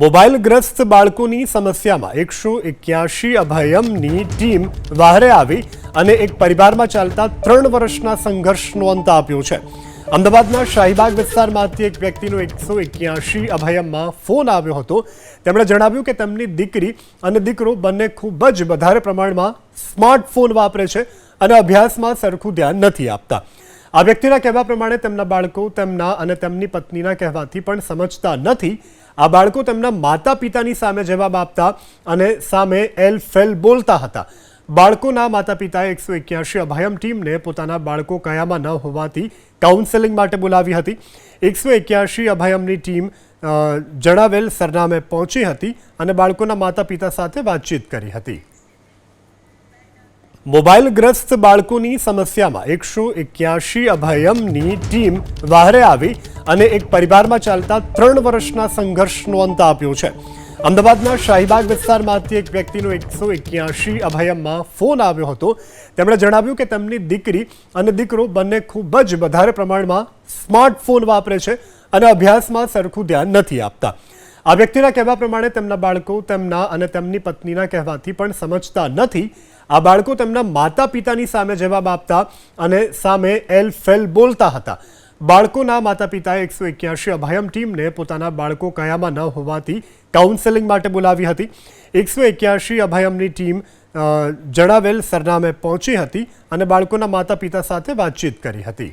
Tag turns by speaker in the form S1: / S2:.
S1: મોબાઈલગ્રસ્ત બાળકોની સમસ્યામાં 181 અભયમની ટીમ વાહરે આવી અને એક પરિવારમાં ચાલતા 3 વર્ષના સંઘર્ષનો અંત આપ્યો છે। અમદાવાદના શાહીબાગ વિસ્તારમાંથી એક વ્યક્તિનો 181 અભયમમાં ફોન આવ્યો હતો। તેમણે જણાવ્યું કે તેમની દીકરી અને દીકરો બંને ખૂબ જ વધારે પ્રમાણમાં સ્માર્ટફોન વાપરે છે અને અભ્યાસમાં સરખું ધ્યાન નથી આપતા। આ વ્યક્તિના કહેવા પ્રમાણે તેમના બાળકો તેમના અને તેમની પત્નીના કહેવાથી પણ સમજતા નથી। આ બાળકો તેમના માતા પિતાની સામે જવાબ આપતા અને સામે એલ ફેલ બોલતા હતા। બાળકોના માતા પિતાએ 181 અભયમ ટીમને પોતાના બાળકો કયામાં ન હોવાથી કાઉન્સેલિંગ માટે બોલાવી હતી। 181 અભયમની ટીમ જણાવેલ સરનામે પહોંચી હતી અને બાળકોના માતા પિતા સાથે વાતચીત કરી હતી। મોબાઈલગ્રસ્ત બાળકોની સમસ્યામાં 181 અભયમની ટીમ વાહરે આવી અને એક પરિવારમાં ચાલતા 3 વર્ષના સંઘર્ષનો અંત આપ્યો છે। અમદાવાદના શાહીબાગ વિસ્તારમાંથી એક વ્યક્તિનો 181 અભયમમાં ફોન આવ્યો હતો। તેમણે જણાવ્યું કે તેમની દીકરી અને દીકરો બંને ખૂબ જ વધારે પ્રમાણમાં સ્માર્ટફોન વાપરે છે અને અભ્યાસમાં સરખું ધ્યાન નથી આપતા। આ વ્યક્તિના કહેવા પ્રમાણે તેમના બાળકો તેમના અને તેમની પત્નીના કહેવાથી પણ સમજતા નથી। આ બાળકો તેમના માતા પિતાની સામે જવાબ આપતા અને સામે એલ ફેલ બોલતા હતા। બાળકોના માતા પિતાએ 181 અભયમ ટીમને પોતાના બાળકો કયામાં ન હોવાથી કાઉન્સેલિંગ માટે બોલાવી હતી। 181 અભયમની ટીમ જણાવેલ સરનામે પહોંચી હતી અને બાળકોના માતા પિતા સાથે વાતચીત કરી હતી।